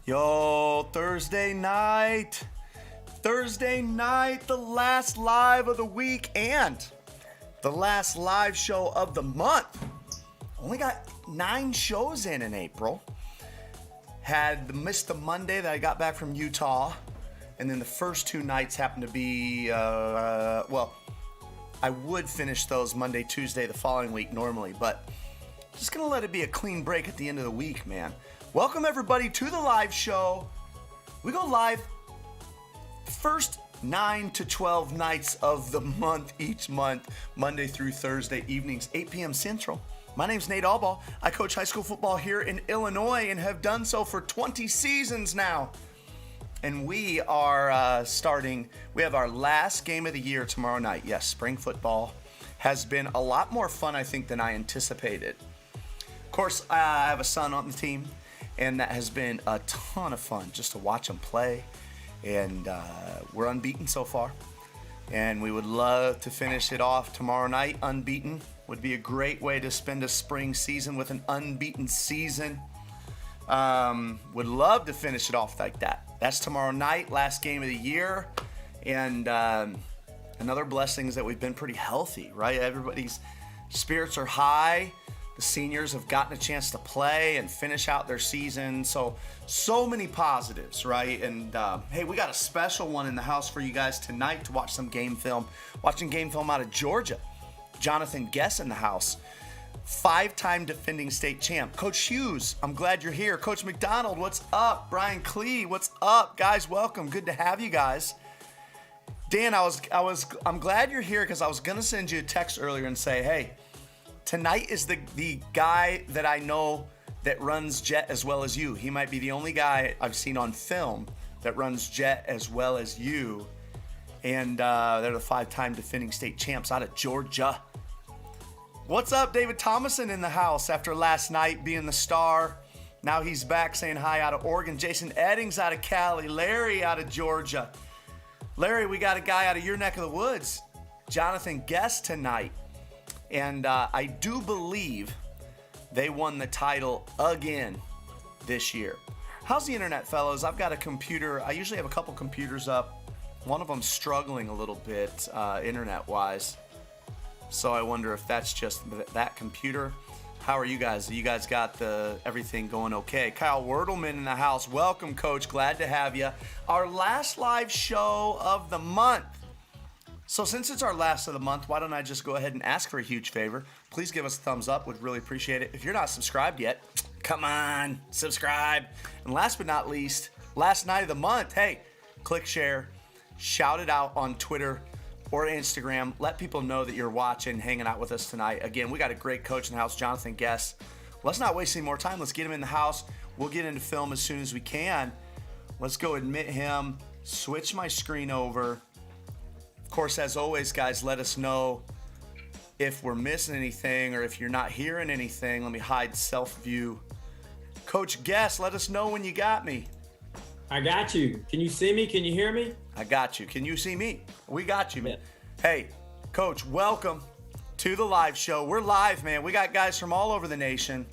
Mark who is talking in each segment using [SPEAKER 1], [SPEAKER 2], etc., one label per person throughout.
[SPEAKER 1] Yo, Thursday night, the last live of the week and the last live show of the month. Only got 9 shows in April. Missed the Monday that I got back from Utah, and then the first 2 nights happened to be, I would finish those Monday, Tuesday, the following week normally, but just gonna let it be a clean break at the end of the week, man. Welcome everybody to the live show. We go live first 9 to 12 nights of the month each month, Monday through Thursday evenings, 8 p.m. Central. My name's Nate Allball. I coach high school football here in Illinois and have done so for 20 seasons now. And we are we have our last game of the year tomorrow night. Yes, spring football has been a lot more fun, I think, than I anticipated. Of course, I have a son on the team, and that has been a ton of fun just to watch him play. And we're unbeaten so far. And we would love to finish it off tomorrow night unbeaten. Would be a great way to spend a spring season with an unbeaten season. Would love to finish it off like that. That's tomorrow night, last game of the year. And another blessing is that we've been pretty healthy, right? Everybody's spirits are high. The seniors have gotten a chance to play and finish out their season. So many positives, right? And hey, we got a special one in the house for you guys tonight to watch some game film. Watching game film out of Georgia. Jonathan Gess in the house. 5-time defending state champ. Coach Hughes, I'm glad you're here. Coach McDonald, what's up? Brian Klee, what's up? Guys, welcome. Good to have you guys. Dan, I'm glad you're here because I was gonna send you a text earlier and say, hey, tonight is the guy that I know that runs jet as well as you. He might be the only guy I've seen on film that runs jet as well as you. And they're the 5-time defending state champs out of Georgia. What's up, David Thomason in the house after last night being the star. Now he's back saying hi out of Oregon. Jason Eddings out of Cali. Larry out of Georgia. Larry, we got a guy out of your neck of the woods. Jonathan Gess tonight. And I do believe they won the title again this year. How's the internet, fellas? I've got a computer. I usually have a couple computers up. One of them's struggling a little bit internet-wise. So I wonder if that's just that computer. How are you guys? You guys got everything going okay? Kyle Wordleman in the house. Welcome, Coach. Glad to have you. Our last live show of the month. So since it's our last of the month, why don't I just go ahead and ask for a huge favor? Please give us a thumbs up. Would really appreciate it. If you're not subscribed yet, come on, subscribe. And last but not least, last night of the month, hey, click share, shout it out on Twitter or Instagram. Let people know that you're watching, hanging out with us tonight. Again, we got a great coach in the house, Jonathan Gess. Let's not waste any more time. Let's get him in the house. We'll get into film as soon as we can. Let's go admit him, switch my screen over. Of course, as always, guys, let us know if we're missing anything or if you're not hearing anything. Let me hide self-view. Coach Gess, let us know when you got me.
[SPEAKER 2] I got you. Can you see me? Can you hear me?
[SPEAKER 1] I got you. Can you see me? We got you, man.
[SPEAKER 2] Yeah.
[SPEAKER 1] Hey, Coach, welcome to the live show. We're live, man. We got guys from all over the nation.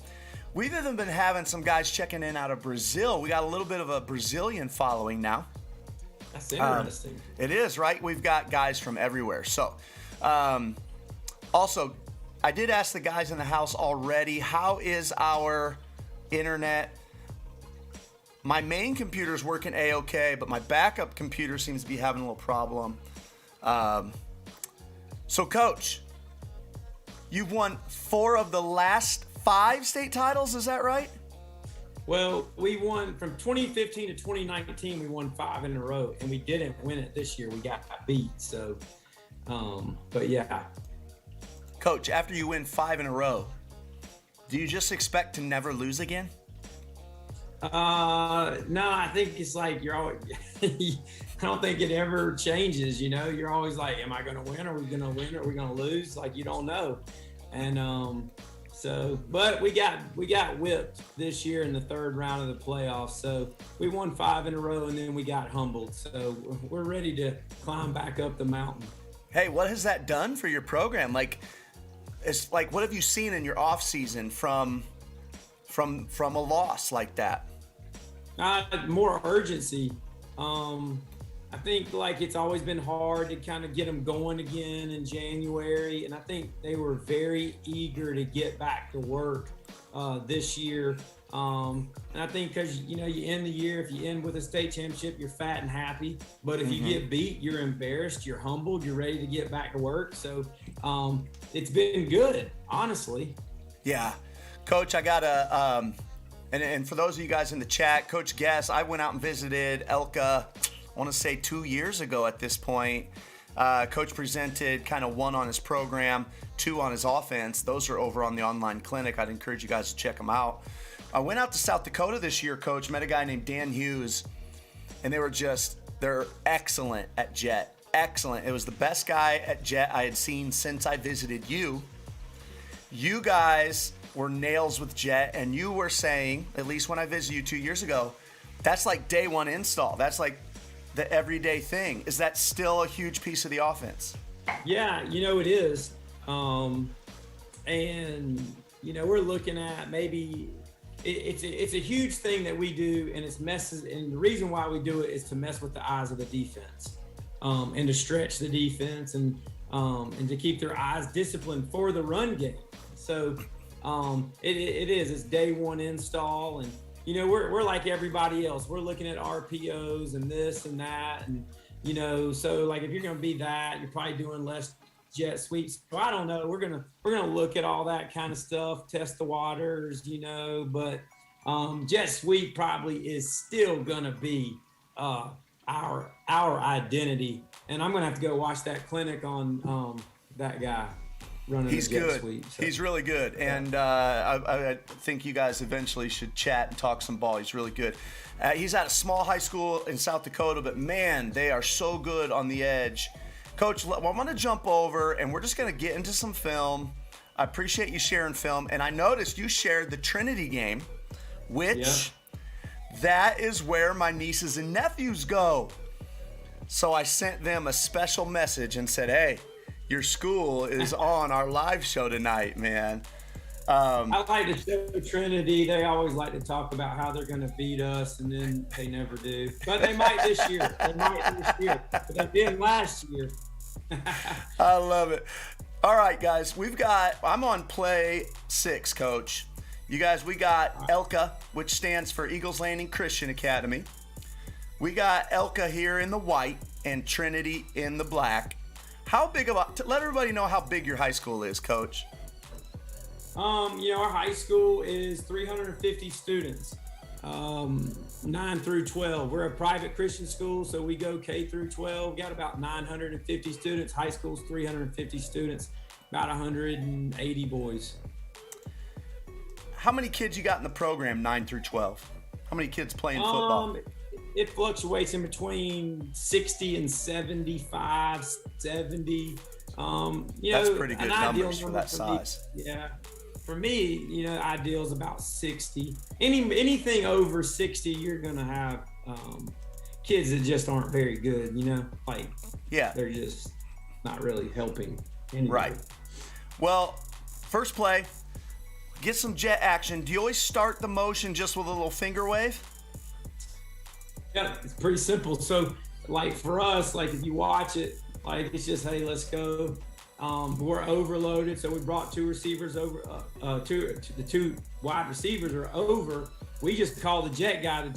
[SPEAKER 1] We've even been having some guys checking in out of Brazil. We got a little bit of a Brazilian following now.
[SPEAKER 2] That's interesting.
[SPEAKER 1] It is, right? We've got guys from everywhere. So, also, I did ask the guys in the house already, how is our internet? My main computer's working A-okay, but my backup computer seems to be having a little problem. So, Coach, you've won 4 of the last 5 state titles, is that right?
[SPEAKER 2] Well, we won from 2015 to 2019. We won 5 in a row, and we didn't win it this year. We got beat. So, but yeah.
[SPEAKER 1] Coach, after you win 5 in a row, do you just expect to never lose again?
[SPEAKER 2] No, I think it's like you're always. I don't think it ever changes. You know, you're always like, "Am I going to win? Are we going to win? Are we going to lose?" Like you don't know, and So, but we got whipped this year in the 3rd round of the playoffs. So we won 5 in a row, and then we got humbled. So we're ready to climb back up the mountain.
[SPEAKER 1] Hey, what has that done for your program? Like, it's like, what have you seen in your off season from a loss like that?
[SPEAKER 2] More urgency. I think like it's always been hard to kind of get them going again in January, and I think they were very eager to get back to work this year. And I think because you end the year, if you end with a state championship, you're fat and happy. But if you get beat, you're embarrassed, you're humbled, you're ready to get back to work. So it's been good, honestly.
[SPEAKER 1] Yeah, Coach, I gotta. And for those of you guys in the chat, Coach Gess, I went out and visited Elka, I want to say 2 years ago at this point. Coach presented kind of 1 on his program, 2 on his offense. Those are over on the online clinic. I'd encourage you guys to check them out. I went out to South Dakota this year, Coach, met a guy named Dan Hughes, and they're excellent at Jet. Excellent. It was the best guy at Jet I had seen since I visited you. You guys were nails with Jet, and you were saying, at least when I visited you 2 years ago, that's like day 1 install. That's like the everyday thing. Is that still a huge piece of the offense?
[SPEAKER 2] Yeah, it is. And we're looking at maybe it's a huge thing that we do, and it's messes. And the reason why we do it is to mess with the eyes of the defense, and to stretch the defense, and to keep their eyes disciplined for the run game. So it's day 1 install, and we're like everybody else. We're looking at RPOs and this and that, and so like if you're going to be that, you're probably doing less jet sweeps. So I don't know. We're gonna look at all that kind of stuff, test the waters, But jet sweep probably is still gonna be our identity, and I'm gonna have to go watch that clinic on that guy.
[SPEAKER 1] He's good. Sweep, so. He's really good. Yeah. And I think you guys eventually should chat and talk some ball. He's really good. He's at a small high school in South Dakota, but man, they are so good on the edge. Coach, I'm going to jump over, and we're just going to get into some film. I appreciate you sharing film. And I noticed you shared the Trinity game, which that is where my nieces and nephews go. So I sent them a special message and said, hey, your school is on our live show tonight, man.
[SPEAKER 2] I like to show Trinity. They always like to talk about how they're going to beat us, and then they never do. But they might this year. But they did last year.
[SPEAKER 1] I love it. All right, guys. I'm on play 6, Coach. You guys, we got Elka, which stands for Eagles Landing Christian Academy. We got Elka here in the white and Trinity in the black. Let everybody know how big your high school is, Coach.
[SPEAKER 2] Our high school is 350 students, 9 through 12. We're a private Christian school, so we go K through 12. Got about 950 students. High school's 350 students, about 180 boys.
[SPEAKER 1] How many kids you got in the program, 9 through 12? How many kids playing football?
[SPEAKER 2] It fluctuates in between 60 and 75, 70.
[SPEAKER 1] That's pretty good numbers for that size.
[SPEAKER 2] Yeah. For me, ideal is about 60. Anything over 60, you're going to have kids that just aren't very good, they're just not really helping anybody.
[SPEAKER 1] Right. Well, first play, get some jet action. Do you always start the motion just with a little finger wave?
[SPEAKER 2] Yeah, it's pretty simple. So, for us, if you watch it, it's just, hey, let's go. We're overloaded, so we brought 2 receivers over. The 2 wide receivers are over. We just call the jet guy.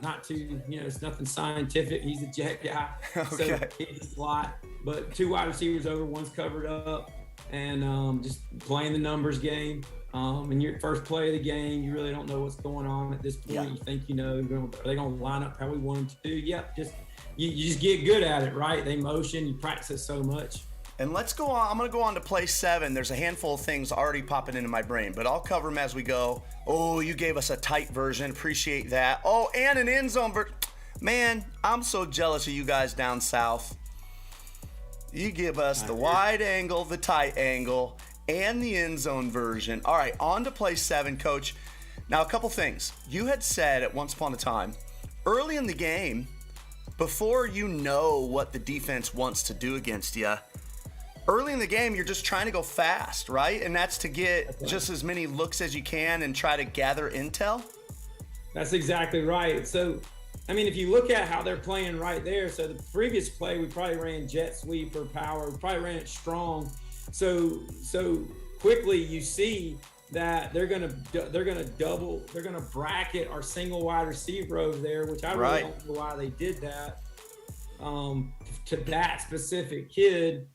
[SPEAKER 2] Not too, it's nothing scientific. He's a jet guy.
[SPEAKER 1] Okay.
[SPEAKER 2] So he's a slot. But 2 wide receivers over, one's covered up, and just playing the numbers game. In your first play of the game, you really don't know what's going on at this point. Yeah. You think are they going to line up how we want them to do? Yep. You just get good at it, right? They motion. You practice it so much.
[SPEAKER 1] And let's go on. I'm going to go on to play 7. There's a handful of things already popping into my brain, but I'll cover them as we go. Oh, you gave us a tight version. Appreciate that. Oh, and an end zone version. Man, I'm so jealous of you guys down south. You give us the wide angle, the tight angle, and the end zone version. All right, on to play 7, Coach. Now, a couple things. You had said at once upon a time, early in the game, before you know what the defense wants to do against you, early in the game, you're just trying to go fast, right? And that's to get just as many looks as you can and try to gather intel?
[SPEAKER 2] That's exactly right. So, I mean, if you look at how they're playing right there, so the previous play, we probably ran jet sweep or power, we probably ran it strong. So quickly you see that they're gonna bracket our single wide receiver over there, which I really don't know why they did that to that specific kid,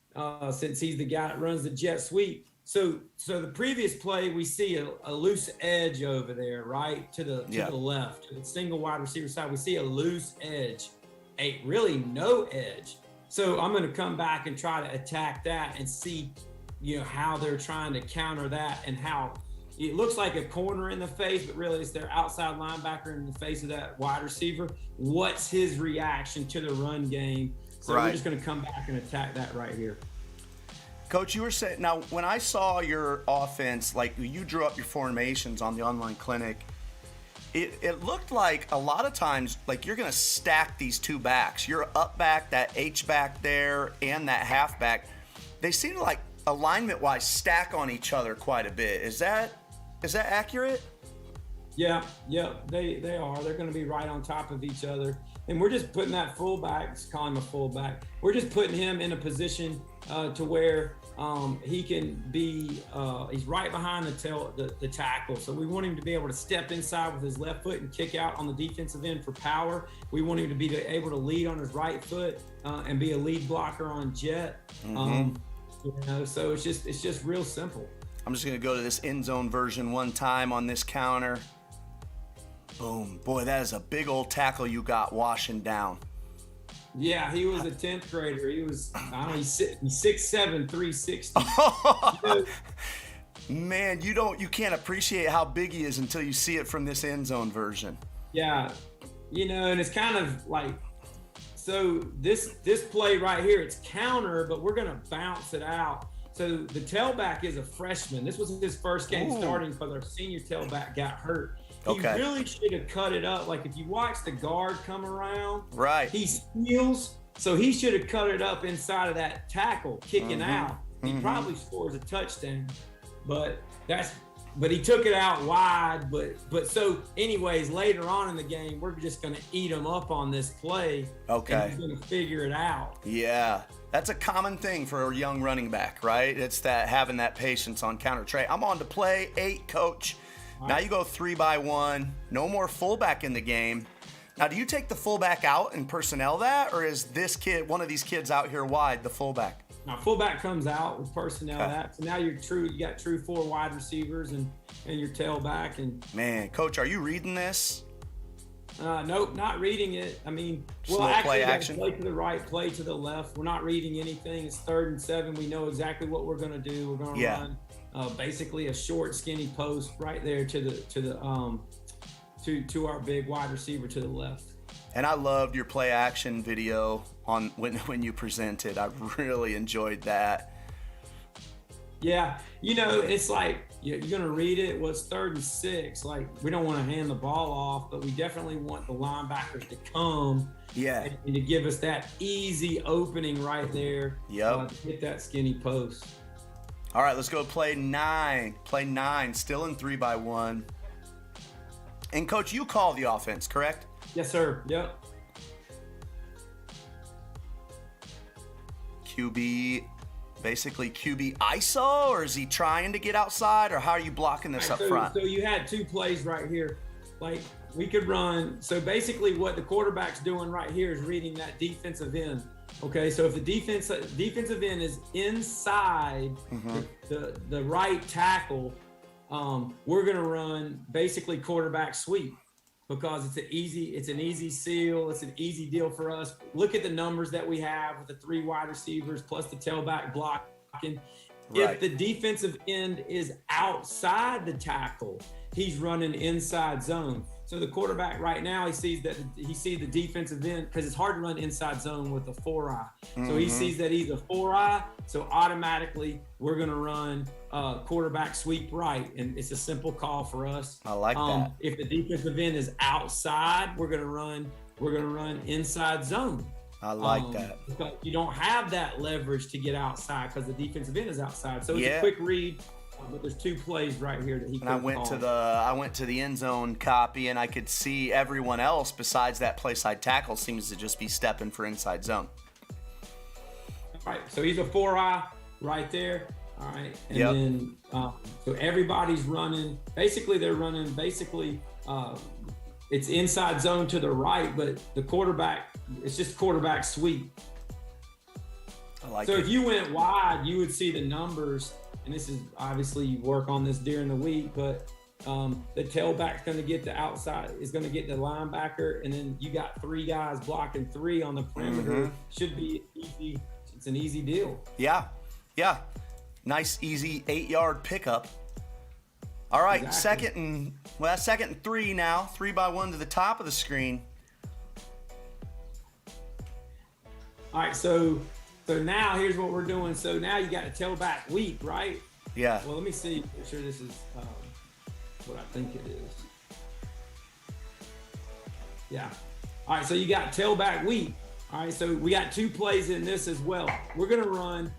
[SPEAKER 2] since he's the guy that runs the jet sweep. So the previous play, we see a loose edge over there, right to the left, to the single wide receiver side. We see a loose edge, really no edge. So I'm going to come back and try to attack that and see, how they're trying to counter that, and how it looks like a corner in the face, but really it's their outside linebacker in the face of that wide receiver. What's his reaction to the run game? So we're just going to come back and attack that right here.
[SPEAKER 1] Coach, you were saying, now when I saw your offense, like you drew up your formations on the online clinic, it looked like a lot of times, like you're going to stack these two backs. Your up back, that H back there, and that half back, they seem to like alignment-wise stack on each other quite a bit. Is that accurate? Yeah,
[SPEAKER 2] they are. They're going to be right on top of each other. And we're just putting that fullback, calling him a fullback, we're just putting him in a position to where he can be, he's right behind the tackle. So we want him to be able to step inside with his left foot and kick out on the defensive end for power. We want him to be able to lead on his right foot and be a lead blocker on jet. So it's just real simple.
[SPEAKER 1] I'm just going to go to this end zone version one time on this counter. Boom. Boy, that is a big old tackle you got washing down.
[SPEAKER 2] Yeah, he was a 10th grader. He was, he's 6'7", 360.
[SPEAKER 1] Man, you can't appreciate how big he is until you see it from this end zone version.
[SPEAKER 2] Yeah, and it's kind of like, so this play right here, it's counter, but we're going to bounce it out. So the tailback is a freshman. This was his first game starting because our senior tailback got hurt. He really should have cut it up. Like if you watch the guard come around, he steals. So he should have cut it up inside of that tackle, kicking out. He probably scores a touchdown, but he took it out wide. But so anyways, later on in the game, we're just going to eat him up on this play. And he's going to figure it out.
[SPEAKER 1] Yeah. That's a common thing for a young running back, right? It's that having that patience on counter. Trey, I'm on to play 8, Coach. Now you go 3-by-1, no more fullback in the game. Now, do you take the fullback out and personnel that, or is this kid, one of these kids out here wide, the fullback?
[SPEAKER 2] Now, fullback comes out with personnel that. So now you got true 4 wide receivers and your tailback. And
[SPEAKER 1] man, Coach, are you reading this?
[SPEAKER 2] Nope, not reading it. I mean,
[SPEAKER 1] play action.
[SPEAKER 2] Play to the right, play to the left. We're not reading anything. It's 3rd and 7. We know exactly what we're going to do. We're going to run basically a short, skinny post right there to our big wide receiver to the left.
[SPEAKER 1] And I loved your play action video on when you presented. I really enjoyed that.
[SPEAKER 2] Yeah, it's like you're going to read it. Well, it's 3rd and 6. Like, we don't want to hand the ball off, but we definitely want the linebackers to come and to give us that easy opening right there to hit that skinny post.
[SPEAKER 1] All right, let's go play 9. Play 9, still in 3-by-1. And, Coach, you call the offense, correct?
[SPEAKER 2] Yes, sir. Yep.
[SPEAKER 1] Basically QB ISO, or is he trying to get outside, or how are you blocking this up front?
[SPEAKER 2] So you had 2 plays right here. Like, we could run. So basically what the quarterback's doing right here is reading that defensive end. Okay, so if the defensive end is inside the right tackle, we're going to run basically quarterback sweep, because it's an easy seal. It's an easy deal for us. Look at the numbers that we have with the 3 wide receivers plus the tailback blocking. If the defensive end is outside the tackle, he's running inside zone. So the quarterback right now, he sees the defensive end, because it's hard to run inside zone with a 4-eye. So he sees that he's a 4-eye. So automatically we're going to run quarterback sweep right, and it's a simple call for us.
[SPEAKER 1] I like that.
[SPEAKER 2] If the defensive end is outside, we're going to run inside zone.
[SPEAKER 1] I like that.
[SPEAKER 2] Because you don't have that leverage to get outside because the defensive end is outside. So it's a quick read. But there's 2 plays right here that he.
[SPEAKER 1] And I went to the end zone copy, and I could see everyone else besides that play side tackle seems to just be stepping for inside zone.
[SPEAKER 2] All right, so he's a 4-eye right there. All right, and then so everybody's running. Basically, they're running. It's inside zone to the right, but the quarterback. It's just quarterback sweep.
[SPEAKER 1] I like
[SPEAKER 2] so
[SPEAKER 1] it.
[SPEAKER 2] If you went wide, you would see the numbers. And this is obviously you work on this during the week, but the tailback's going to get the outside, is going to get the linebacker, and then you got 3 guys blocking 3 on the perimeter.
[SPEAKER 1] Mm-hmm.
[SPEAKER 2] Should be easy. It's an easy deal.
[SPEAKER 1] Yeah. Nice, easy 8-yard pickup. All right,
[SPEAKER 2] Exactly.
[SPEAKER 1] second and 3 now. 3-by-1 to the top of the screen.
[SPEAKER 2] All right, so now here's what we're doing. So now you got a tailback weak, right?
[SPEAKER 1] Yeah.
[SPEAKER 2] Well, let me see. Make sure this is what I think it is. Yeah. All right, so you got tailback weak. All right, so we got 2 plays in this as well. We're gonna run.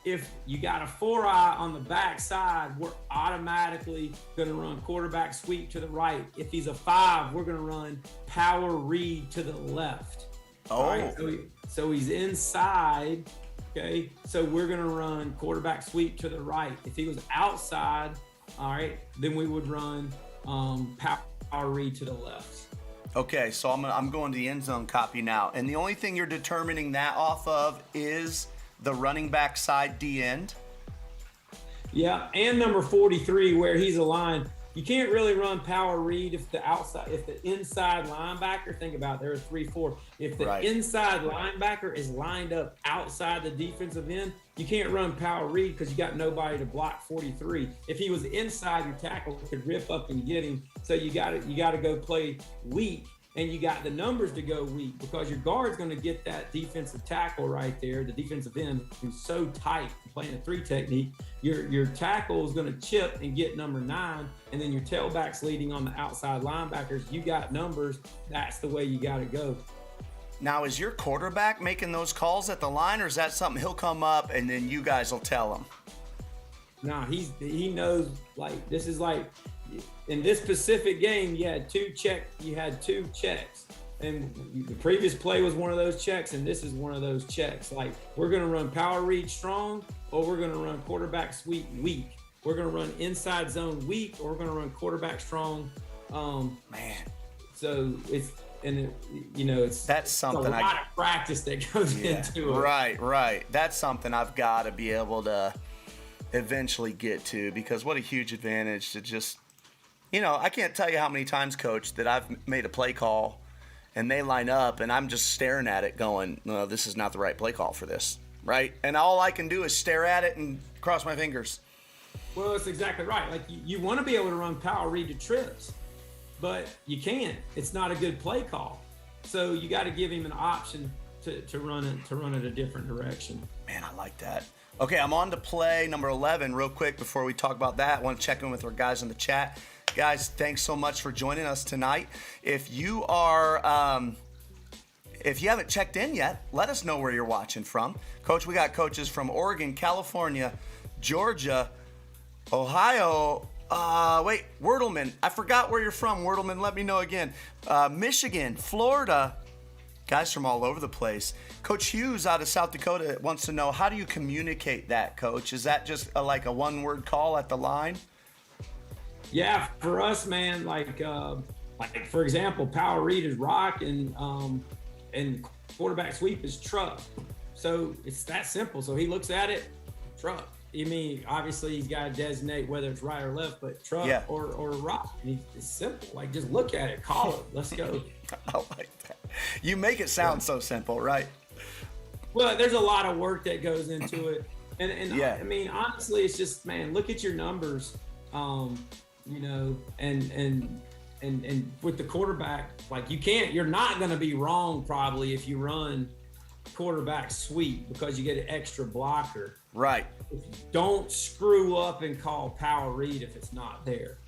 [SPEAKER 2] If you got a 4-eye on the back side, we're automatically gonna run quarterback sweep to the right. If he's a 5, we're gonna run power read to the left.
[SPEAKER 1] Oh.
[SPEAKER 2] All right, so he's inside. Okay, so we're gonna run quarterback sweep to the right. If he was outside, all right, then we would run power read to the left.
[SPEAKER 1] Okay, so I'm going to the end zone copy now, and the only thing you're determining that off of is the running back side D end.
[SPEAKER 2] Yeah, and number 43 where he's aligned. You can't really run power read if the inside linebacker, think about it, there are 3-4. If the inside linebacker is lined up outside the defensive end, you can't run power read because you got nobody to block 43. If he was inside, your tackle could rip up and get him. So you got to go play weak, and you got the numbers to go weak because your guard's going to get that defensive tackle right there, the defensive end, who's so tight playing a 3 technique. Your tackle is going to chip and get number 9, and then your tailback's leading on the outside linebackers. You got numbers. That's the way you got to go.
[SPEAKER 1] Now, is your quarterback making those calls at the line, or is that something he'll come up and then you guys will tell him?
[SPEAKER 2] No, he knows, like, this is like, in this specific game, you had 2 checks. And the previous play was one of those checks, and this is one of those checks. Like, we're going to run power read strong, or we're going to run quarterback sweep weak. We're going to run inside zone weak, or we're going to run quarterback strong.
[SPEAKER 1] Man.
[SPEAKER 2] So
[SPEAKER 1] that's something
[SPEAKER 2] a lot of practice that goes into it.
[SPEAKER 1] Right. That's something I've got to be able to eventually get to, because what a huge advantage to just, I can't tell you how many times, Coach, that I've made a play call and they line up and I'm just staring at it going, no, this is not the right play call for this, right? And all I can do is stare at it and cross my fingers.
[SPEAKER 2] Well, that's exactly right. Like, you want to be able to run power read to trips, but you can't. It's not a good play call. So you got to give him an option to run it a different direction.
[SPEAKER 1] Man, I like that. Okay, I'm on to play number 11 real quick before we talk about that. I want to check in with our guys in the chat. Guys, thanks so much for joining us tonight. If you haven't checked in yet, let us know where you're watching from. Coach, we got coaches from Oregon, California, Georgia, Ohio. Wordleman. I forgot where you're from, Wordleman. Let me know again. Michigan, Florida. Guys from all over the place. Coach Hughes out of South Dakota wants to know, how do you communicate that, Coach? Is that just like a one-word call at the line?
[SPEAKER 2] Yeah, for us, man, like for example, power read is rock and quarterback sweep is truck. So it's that simple. So he looks at it, truck. I mean, obviously he's got to designate whether it's right or left, but truck or rock. And it's simple. Like, just look at it, call it, let's go.
[SPEAKER 1] I like that. You make it sound so simple, right?
[SPEAKER 2] Well, there's a lot of work that goes into it. And I mean, honestly, it's just, man, look at your numbers, and with the quarterback, like, you're not going to be wrong probably if you run quarterback sweep because you get an extra blocker.
[SPEAKER 1] Right.
[SPEAKER 2] Don't screw up and call power read if it's not there.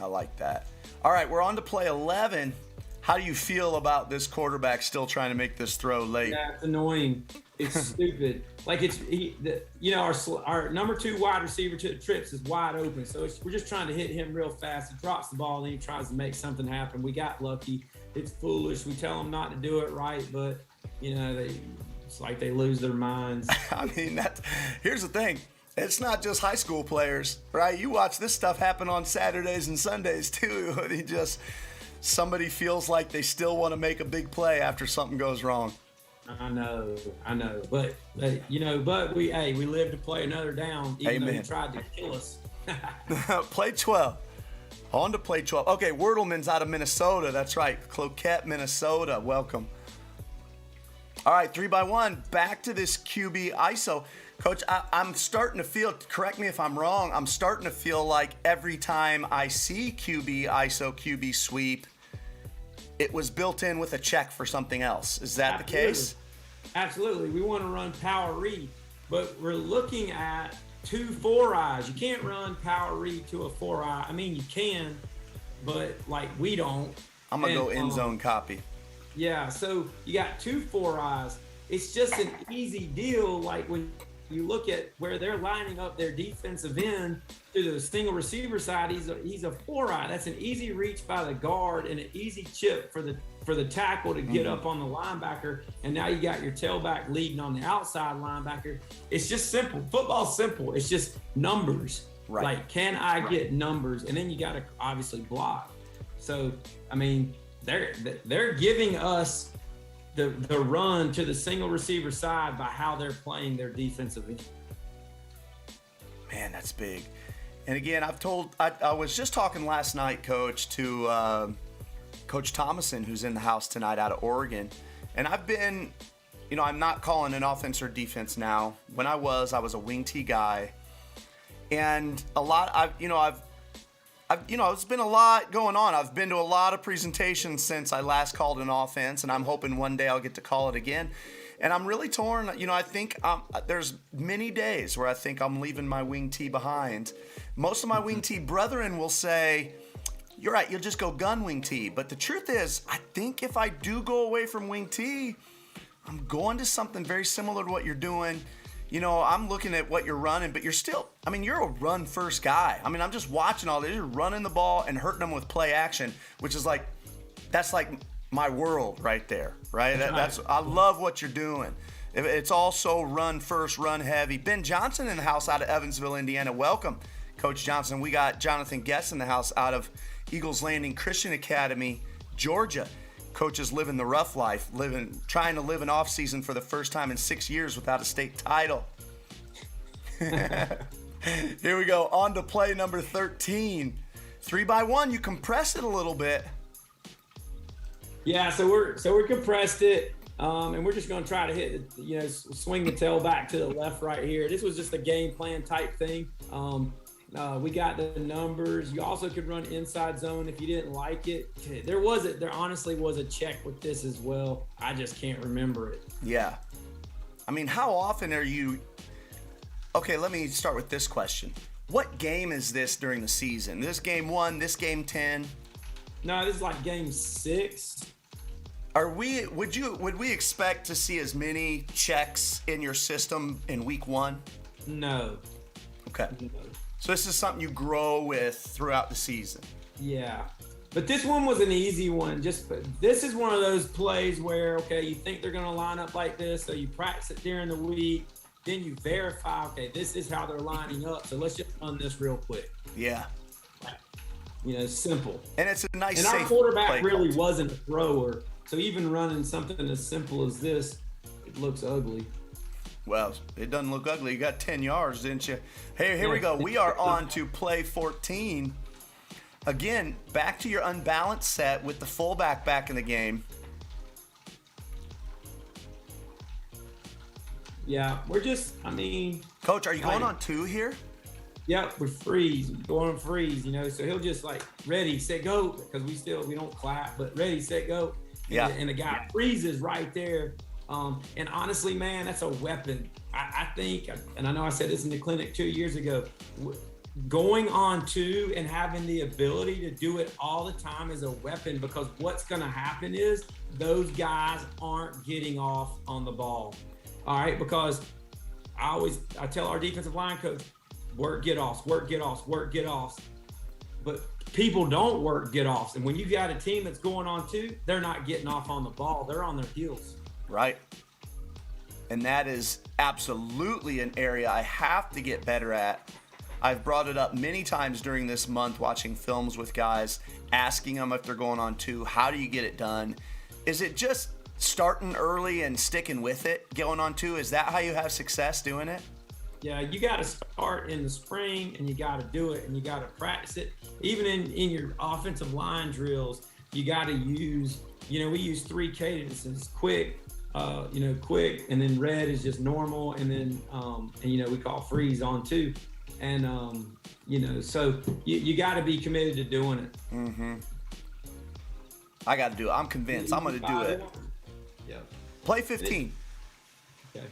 [SPEAKER 1] I like that. All right, we're on to play 11. How do you feel about this quarterback still trying to make this throw late?
[SPEAKER 2] Yeah, it's annoying. It's stupid. Like our number 2 wide receiver to the trips is wide open. So we're just trying to hit him real fast. He drops the ball and he tries to make something happen. We got lucky. It's foolish. We tell them not to do it right, but it's like they lose their minds.
[SPEAKER 1] I mean, here's the thing. It's not just high school players, right? You watch this stuff happen on Saturdays and Sundays too. Somebody feels like they still want to make a big play after something goes wrong.
[SPEAKER 2] I know, but we live to play another down, even though he tried to kill us.
[SPEAKER 1] Play 12. On to play 12. Okay, Wordleman's out of Minnesota. That's right, Cloquet, Minnesota. Welcome. All right, 3x1. Back to this QB ISO. Coach, I'm starting to feel, correct me if I'm wrong, I'm starting to feel like every time I see QB ISO, QB sweep, it was built in with a check for something else. Is that the case?
[SPEAKER 2] Absolutely. We want to run power read, but we're looking at 2 4-eyes. You can't run power read to a 4-eye. I mean, you can, but like we don't.
[SPEAKER 1] I'm going to go end zone copy.
[SPEAKER 2] Yeah, so you got 2 4-eyes. It's just an easy deal. Like when you look at where they're lining up their defensive end to the single receiver side, he's a 4-eye. That's an easy reach by the guard and an easy chip for the tackle to get up on the linebacker. And now you got your tailback leading on the outside linebacker. It's just simple. Football's simple. It's just numbers. Right. Like, can I get numbers? And then you got to obviously block. So, I mean, they're giving us the run to the single receiver side by how they're playing their defensive end.
[SPEAKER 1] Man, that's big. And again, I was just talking last night, Coach, to Coach Thomason, who's in the house tonight out of Oregon. And I've been, I'm not calling an offense or defense now. When I was a wing T guy. And it's been a lot going on. I've been to a lot of presentations since I last called an offense, and I'm hoping one day I'll get to call it again. And I'm really torn. I think there's many days where I think I'm leaving my wing T behind. Most of my wing T brethren will say, you're right, you'll just go gun wing T. But the truth is, I think if I do go away from wing T, I'm going to something very similar to what you're doing. I'm looking at what you're running, but you're a run first guy. I mean, I'm just watching all this. You're running the ball and hurting them with play action, which is that's like my world right there, right? I love what you're doing. It's also run first, run heavy. Ben Johnson in the house out of Evansville, Indiana. Welcome, Coach Johnson. We got Jonathan Gess in the house out of Eagles Landing Christian Academy, Georgia. Coach is living the rough life, trying to live an off season for the first time in 6 years without a state title. Here we go, on to play number 13. 3x1, you compressed it a little bit.
[SPEAKER 2] Yeah, so we're compressed it, and we're just going to try to hit, swing the tail back to the left right here. This was just a game plan type thing. We got the numbers. You also could run inside zone if you didn't like it. There honestly was a check with this as well. I just can't remember it.
[SPEAKER 1] Yeah. I mean, how often are you... Okay, let me start with this question. What game is this during the season? This game 1, this game 10?
[SPEAKER 2] No, this is like game 6.
[SPEAKER 1] Would we expect to see as many checks in your system in week 1?
[SPEAKER 2] No.
[SPEAKER 1] Okay.
[SPEAKER 2] No.
[SPEAKER 1] So this is something you grow with throughout the season.
[SPEAKER 2] Yeah. But this one was an easy one. This is one of those plays where, okay, you think they're going to line up like this, so you practice it during the week. Then you verify, okay, this is how they're lining up. So let's just run this real quick.
[SPEAKER 1] Yeah.
[SPEAKER 2] Simple.
[SPEAKER 1] And it's a nice,
[SPEAKER 2] and
[SPEAKER 1] safe
[SPEAKER 2] our quarterback
[SPEAKER 1] play
[SPEAKER 2] really
[SPEAKER 1] call.
[SPEAKER 2] wasn't a thrower. So even running something as simple as this, it looks ugly.
[SPEAKER 1] Well, it doesn't look ugly. You got 10 yards, didn't you? Hey, here we go. We are on to play 14. Again, back to your unbalanced set with the fullback back in the game.
[SPEAKER 2] Yeah,
[SPEAKER 1] Coach, are you going on 2 here?
[SPEAKER 2] Yep, we're freeze. We're going freeze, So he'll just ready, set, go, because we don't clap, but ready, set, go.
[SPEAKER 1] Yeah.
[SPEAKER 2] And the guy freezes right there. And honestly, man, that's a weapon. I think, and I know I said this in the clinic 2 years ago, going on two and having the ability to do it all the time is a weapon, because what's going to happen is those guys aren't getting off on the ball. All right, because I tell our defensive line coach, work get offs, work get offs, work get offs. But people don't work get offs. And when you got a team that's going on two, they're not getting off on the ball. They're on their heels.
[SPEAKER 1] Right. And that is absolutely an area I have to get better at. I've brought it up many times during this month, watching films with guys, asking them if they're going on two, how do you get it done? Is it just starting early and sticking with it, going on two? Is that how you have success doing it?
[SPEAKER 2] Yeah, you got to start in the spring, and you got to do it, and you got to practice it. Even in your offensive line drills, you got to use, we use 3 cadences: quick, quick, and then red is just normal, and then, we call freeze on 2. And, so you got to be committed to doing it.
[SPEAKER 1] Mm-hmm. I got to do it. I'm convinced. I'm going to do it.
[SPEAKER 2] Yeah.
[SPEAKER 1] Play 15.
[SPEAKER 2] Okay.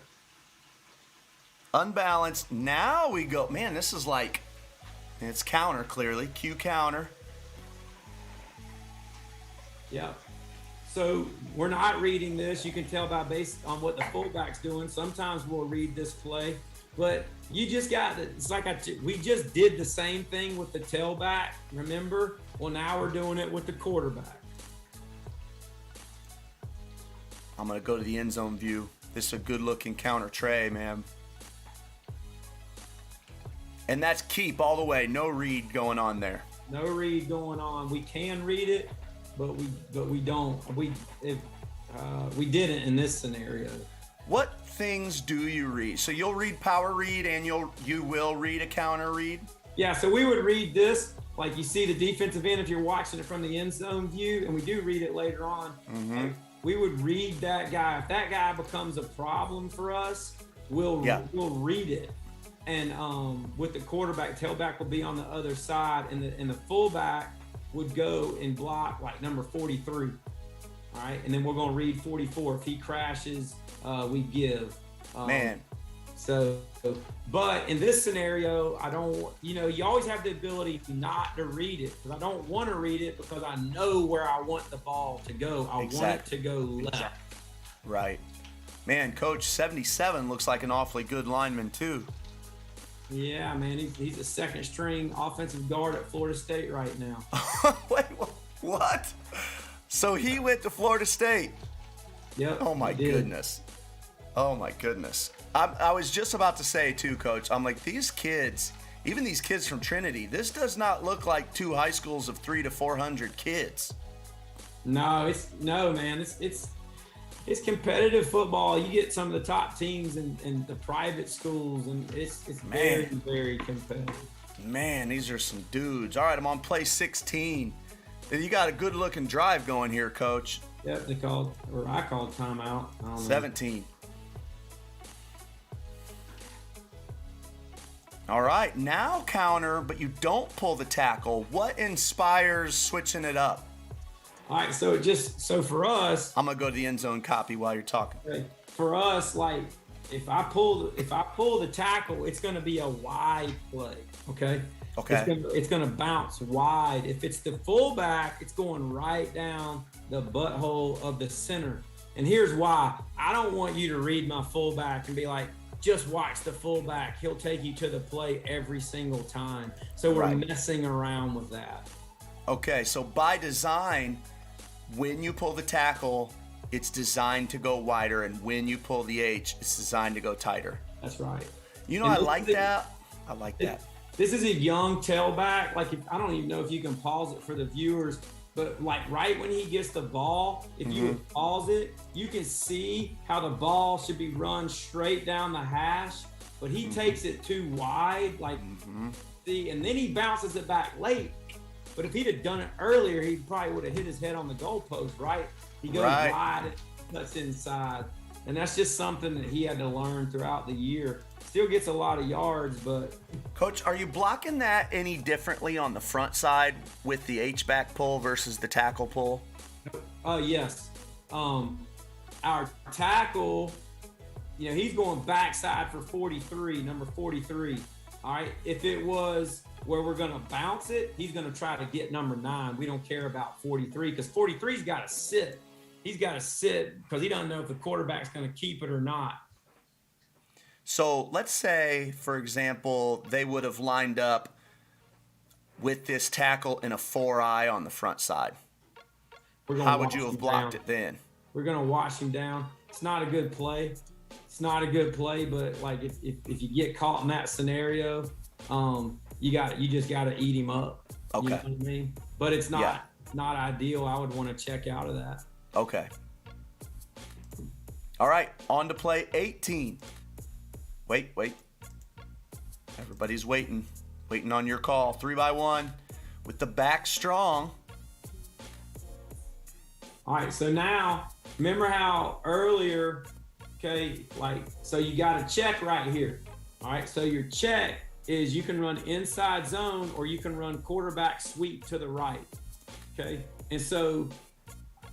[SPEAKER 1] Unbalanced. Now we go. Man, this is like, it's counter clearly. Q counter.
[SPEAKER 2] Yeah. So we're not reading this. You can tell based on what the fullback's doing. Sometimes we'll read this play, but you just got to, it's like we just did the same thing with the tailback. Remember? Well, now we're doing it with the quarterback.
[SPEAKER 1] I'm going to go to the end zone view. This is a good looking counter tray, man. And that's keep all the way. No read going on there.
[SPEAKER 2] No read going on. We can read it, but we don't. We didn't in this scenario.
[SPEAKER 1] What things do you read? So you'll read power read, and you will read a counter read?
[SPEAKER 2] Yeah, so we would read this, like you see the defensive end if you're watching it from the end zone view, and we do read it later on.
[SPEAKER 1] Mm-hmm.
[SPEAKER 2] We would read that guy. If that guy becomes a problem for us, we'll read it. And with the quarterback, tailback will be on the other side, and the fullback would go and block like number 43. All right, and then we're going to read 44. If he crashes, we give.
[SPEAKER 1] Man.
[SPEAKER 2] So, but in this scenario, I don't, you always have the ability not to read it, because I don't want to read it because I know where I want the ball to go. I want it to go left.
[SPEAKER 1] Right. Man, Coach, 77 looks like an awfully good lineman too.
[SPEAKER 2] Yeah, man, he's a second string offensive guard at Florida State right now.
[SPEAKER 1] Wait, what? So he went to Florida State?
[SPEAKER 2] Yep.
[SPEAKER 1] Oh my goodness. Oh my goodness. I was just about to say too, Coach, I'm like, these kids, even these kids from Trinity, this does not look like 2 high schools of 300 to 400 kids.
[SPEAKER 2] No, man. It's competitive football. You get some of the top teams in the private schools, and it's very, very competitive. Man,
[SPEAKER 1] these are some dudes. All right, I'm on play 16. You got a good looking drive going here, Coach.
[SPEAKER 2] Yep, I called timeout. I don't know.
[SPEAKER 1] 17. All right, now counter, but you don't pull the tackle. What inspires switching it up?
[SPEAKER 2] All right, so for us,
[SPEAKER 1] I'm gonna go to the end zone copy while you're talking.
[SPEAKER 2] Okay, for us, like if I pull the tackle, it's gonna be a wide play. Okay.
[SPEAKER 1] Okay.
[SPEAKER 2] It's gonna bounce wide. If it's the fullback, it's going right down the butthole of the center. And here's why. I don't want you to read my fullback and be like, just watch the fullback. He'll take you to the play every single time. So we're messing around with that.
[SPEAKER 1] Okay, so by design, when you pull the tackle, it's designed to go wider, and when you pull the H, it's designed to go tighter.
[SPEAKER 2] That's right.
[SPEAKER 1] I like that. I like that.
[SPEAKER 2] This is a young tailback. Like, I don't even know if you can pause it for the viewers, but like right when he gets the ball, if you would pause it, you can see how the ball should be run straight down the hash, but he takes it too wide, see, and then he bounces it back late. But if he'd have done it earlier, he probably would have hit his head on the goalpost, right? He goes wide and cuts inside. And that's just something that he had to learn throughout the year. Still gets a lot of yards, but...
[SPEAKER 1] Coach, are you blocking that any differently on the front side with the H-back pull versus the tackle pull?
[SPEAKER 2] Yes. Our tackle, he's going backside for 43, number 43. All right. If it was where we're going to bounce it, he's going to try to get number 9. We don't care about 43 because 43's got to sit. He's got to sit because he doesn't know if the quarterback's going to keep it or not.
[SPEAKER 1] So let's say, for example, they would have lined up with this tackle in a 4-eye on the front side. How would you have blocked it then?
[SPEAKER 2] We're going to wash him down. It's not a good play. It's not a good play, but like if you get caught in that scenario, you just got to eat him up.
[SPEAKER 1] Okay.
[SPEAKER 2] You know what I mean? But it's not ideal. I would want to check out of that.
[SPEAKER 1] Okay. All right, on to play 18. Wait. Everybody's waiting on your call. 3-by-1 with the back strong.
[SPEAKER 2] All right, so now, remember how earlier, okay, so you got a check right here. All right, so your check is you can run inside zone or you can run quarterback sweep to the right, okay? And so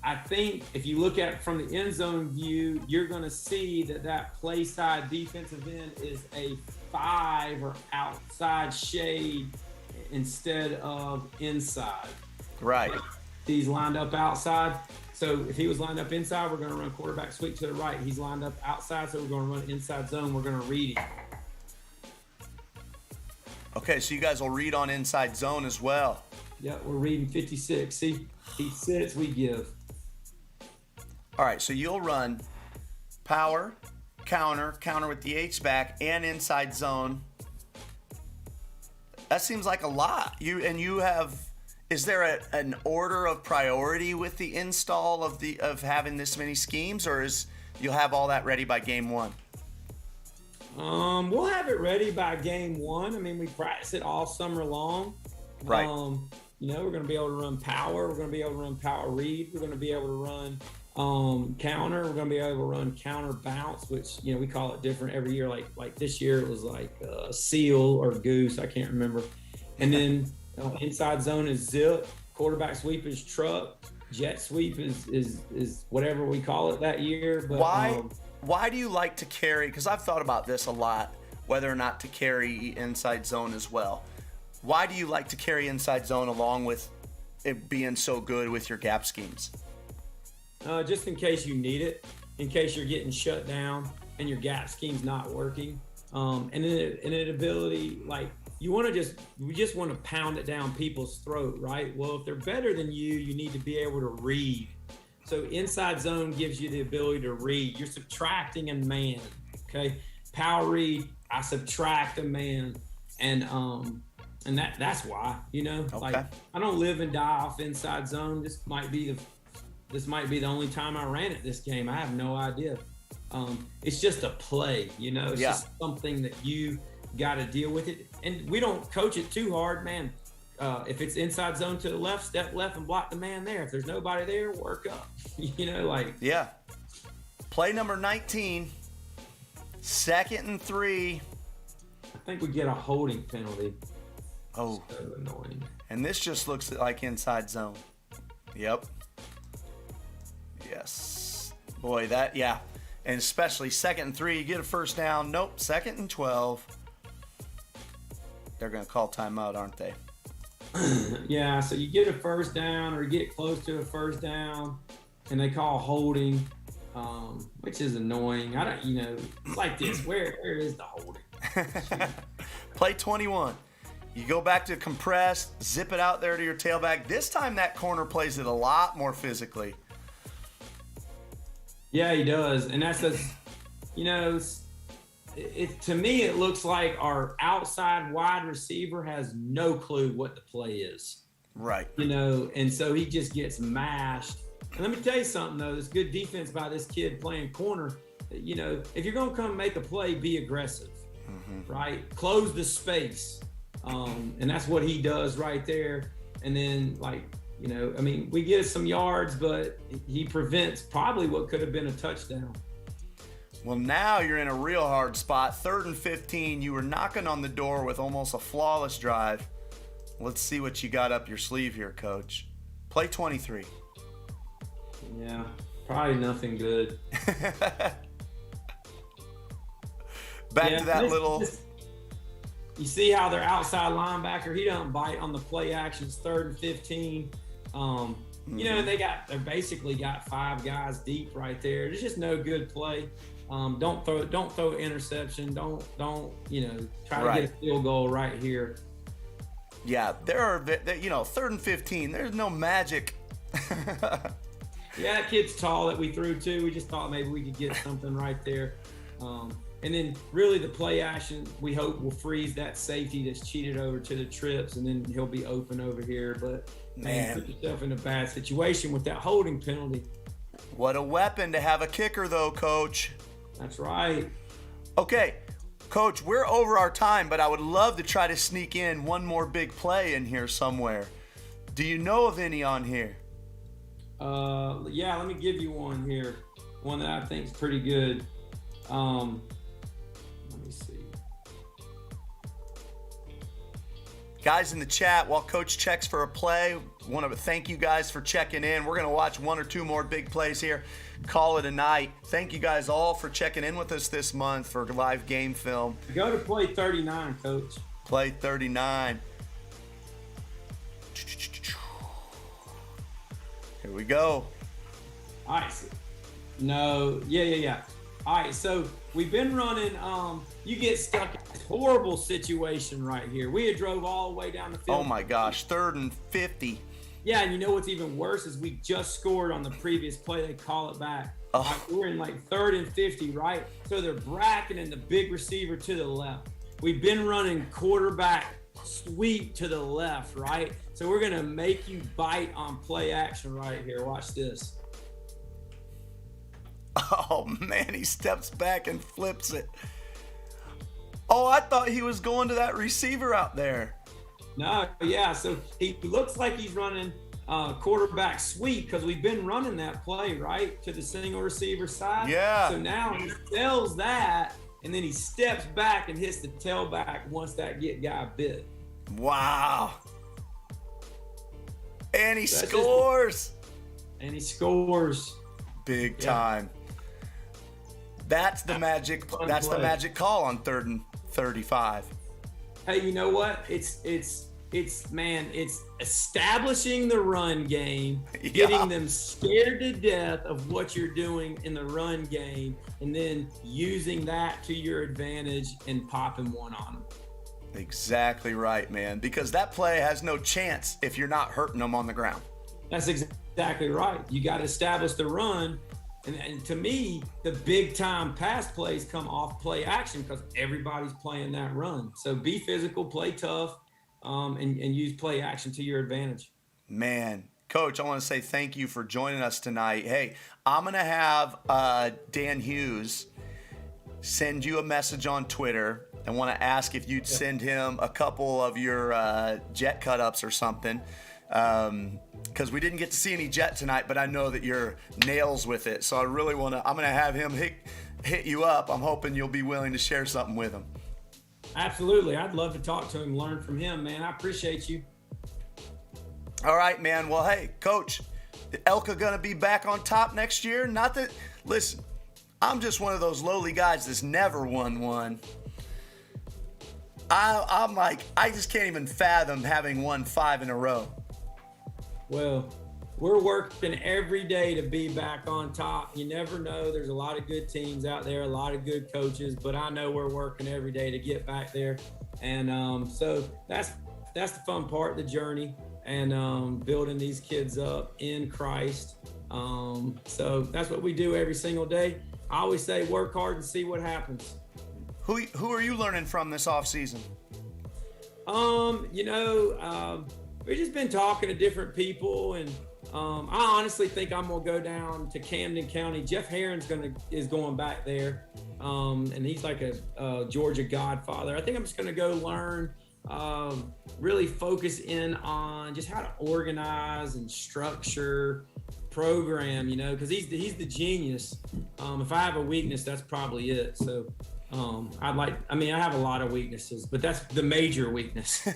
[SPEAKER 2] I think if you look at it from the end zone view, you're going to see that play side defensive end is a 5 or outside shade instead of inside.
[SPEAKER 1] Right.
[SPEAKER 2] He's lined up outside. So if he was lined up inside, we're going to run quarterback sweep to the right. He's lined up outside, so we're going to run inside zone. We're going to read him.
[SPEAKER 1] Okay, so you guys will read on inside zone as well.
[SPEAKER 2] Yeah, we're reading 56. See, he sits, we give.
[SPEAKER 1] All right, so you'll run power, counter with the H-back, and inside zone. That seems like a lot. You have... Is there an order of priority with the install of having this many schemes, or you'll have all that ready by game 1?
[SPEAKER 2] We'll have it ready by game 1. I mean, we practice it all summer long.
[SPEAKER 1] Right.
[SPEAKER 2] We're going to be able to run power. We're going to be able to run power read. We're going to be able to run counter. We're going to be able to run counter bounce, which we call it different every year. Like this year it was like seal or goose. I can't remember. And then. Inside zone is zip, quarterback sweep is truck, jet sweep is whatever we call it that year. But
[SPEAKER 1] why do you like to carry? Because I've thought about this a lot, whether or not to carry inside zone as well. Why do you like to carry inside zone along with it being so good with your gap schemes?
[SPEAKER 2] Just in case you need it, in case you're getting shut down and your gap scheme's not working, and an ability like. We just want to pound it down people's throat, right? Well, if they're better than you need to be able to read. So inside zone gives you the ability to read. You're subtracting a man, okay? Power read, I subtract a man, and that's why,
[SPEAKER 1] Okay.
[SPEAKER 2] Like I don't live and die off inside zone. This might be the only time I ran it this game. I have no idea. It's just a play, It's just something that you got to deal with it, and we don't coach it too hard, man. If it's inside zone to the left, step left and block the man there. If there's nobody there, work up.
[SPEAKER 1] Yeah. Play number 19, 2nd and 3.
[SPEAKER 2] I think we get a holding penalty.
[SPEAKER 1] Oh,
[SPEAKER 2] so annoying.
[SPEAKER 1] And this just looks like inside zone. Yep. Yes. Boy, and especially 2nd and 3, you get a first down. Nope, 2nd and 12. They're going to call timeout, aren't they?
[SPEAKER 2] Yeah, so you get a first down or you get close to a first down, and they call holding, which is annoying. I don't, it's like this. Where is the holding?
[SPEAKER 1] Play 21. You go back to compress, zip it out there to your tailback. This time that corner plays it a lot more physically.
[SPEAKER 2] Yeah, he does. And that's to me, it looks like our outside wide receiver has no clue what the play is.
[SPEAKER 1] Right.
[SPEAKER 2] And so he just gets mashed. And let me tell you something, though. This good defense by this kid playing corner. If you're going to come make a play, be aggressive, right? Close the space. And that's what he does right there. And then, we get some yards, but he prevents probably what could have been a touchdown.
[SPEAKER 1] Well, now you're in a real hard spot. 3rd and 15. You were knocking on the door with almost a flawless drive. Let's see what you got up your sleeve here, Coach. Play 23.
[SPEAKER 2] Yeah, probably nothing good.
[SPEAKER 1] Back to that little
[SPEAKER 2] You see how their outside linebacker, he doesn't bite on the play actions, 3rd and 15. You know, they basically got 5 guys deep right there. There's just no good play. Don't throw interception. Don't try to get a field goal right here.
[SPEAKER 1] Yeah, there are 3rd and 15. There's no magic.
[SPEAKER 2] Yeah, that kid's tall that we threw to. We just thought maybe we could get something right there. And then really the play action, we hope will freeze that safety that's cheated over to the trips, and then he'll be open over here. But man, put yourself in a bad situation with that holding penalty.
[SPEAKER 1] What a weapon to have a kicker though, Coach.
[SPEAKER 2] That's right.
[SPEAKER 1] Okay, Coach, we're over our time, but I would love to try to sneak in one more big play in here somewhere. Do you know of any on here?
[SPEAKER 2] Yeah, let me give you one here. One that I think is pretty good. Let me see.
[SPEAKER 1] Guys in the chat, while Coach checks for a play, want to thank you guys for checking in. We're going to watch 1 or 2 more big plays here. Call it a night. Thank you guys all for checking in with us this month for live game film.
[SPEAKER 2] Go to play 39, Coach.
[SPEAKER 1] Play 39. Here we go.
[SPEAKER 2] All right. No. Yeah. All right. So we've been running. You get stuck in this horrible situation right here. We had drove all the way down the field.
[SPEAKER 1] Oh my gosh. 3rd and 50.
[SPEAKER 2] Yeah, and you know what's even worse is we just scored on the previous play. They call it back.
[SPEAKER 1] Oh.
[SPEAKER 2] Like, we're in like 3rd and 50, right? So they're bracketing the big receiver to the left. We've been running quarterback sweep to the left, right? So we're gonna make you bite on play action right here. Watch this.
[SPEAKER 1] Oh man, he steps back and flips it. Oh, I thought he was going to that receiver out there.
[SPEAKER 2] No, yeah, so he looks like he's running quarterback sweep because we've been running that play, right, to the single receiver side.
[SPEAKER 1] Yeah.
[SPEAKER 2] So now he sells that, and then he steps back and hits the tailback once that guy bit.
[SPEAKER 1] Wow. And he scores.
[SPEAKER 2] And he scores.
[SPEAKER 1] Big time. That's the magic. That's the magic call on 3rd and 35.
[SPEAKER 2] Hey, you know what? It's establishing the run game, getting them scared to death of what you're doing in the run game, and then using that to your advantage and popping one on them.
[SPEAKER 1] Exactly right, man. Because that play has no chance if you're not hurting them on the ground.
[SPEAKER 2] That's exactly right. You got to establish the run. And to me, the big time pass plays come off play action because everybody's playing that run. So be physical, play tough, and use play action to your advantage.
[SPEAKER 1] Man, Coach, I want to say thank you for joining us tonight. Hey, I'm going to have Dan Hughes send you a message on Twitter and want to ask if you'd send him a couple of your jet cut-ups or something. Because we didn't get to see any jet tonight, but I know that you're nails with it. So I really want to, I'm going to have him hit you up. I'm hoping you'll be willing to share something with him.
[SPEAKER 2] Absolutely. I'd love to talk to him, learn from him, man. I appreciate you.
[SPEAKER 1] All right, man. Well, hey, Coach, is Elka going to be back on top next year? Not that, listen, I'm just one of those lowly guys that's never won one. I'm like, I just can't even fathom having won 5 in a row.
[SPEAKER 2] Well, we're working every day to be back on top. You never know. There's a lot of good teams out there, a lot of good coaches, but I know we're working every day to get back there. And so that's the fun part, the journey, and building these kids up in Christ. So that's what we do every single day. I always say work hard and see what happens.
[SPEAKER 1] Who are you learning from this off season?
[SPEAKER 2] We've just been talking to different people, and I honestly think I'm gonna go down to Camden County. Jeff Herron's is going back there, and he's like a Georgia godfather. I think I'm just gonna go learn, really focus in on just how to organize and structure, program. Because he's the genius. If I have a weakness, that's probably it. So. I have a lot of weaknesses, but that's the major weakness.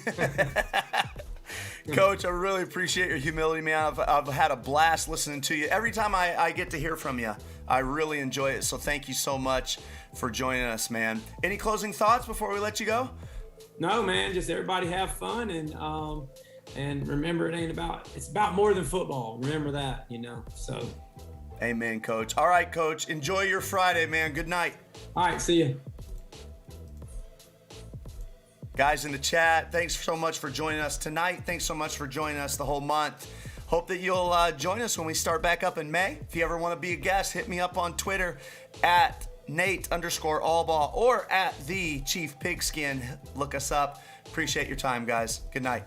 [SPEAKER 1] Coach, I really appreciate your humility, man. I've had a blast listening to you. Every time I get to hear from you, I really enjoy it. So thank you so much for joining us, man. Any closing thoughts before we let you go?
[SPEAKER 2] No, man, just everybody have fun and remember it's about more than football. Remember that, So
[SPEAKER 1] Amen, Coach. All right, Coach. Enjoy your Friday, man. Good night.
[SPEAKER 2] all right, see you.
[SPEAKER 1] Guys in the chat, thanks so much for joining us tonight. Thanks so much for joining us the whole month. Hope that you'll join us when we start back up in May. If you ever want to be a guest, hit me up on Twitter at Nate_Allball or at the Chief Pigskin. Look us up. Appreciate your time, guys. Good night.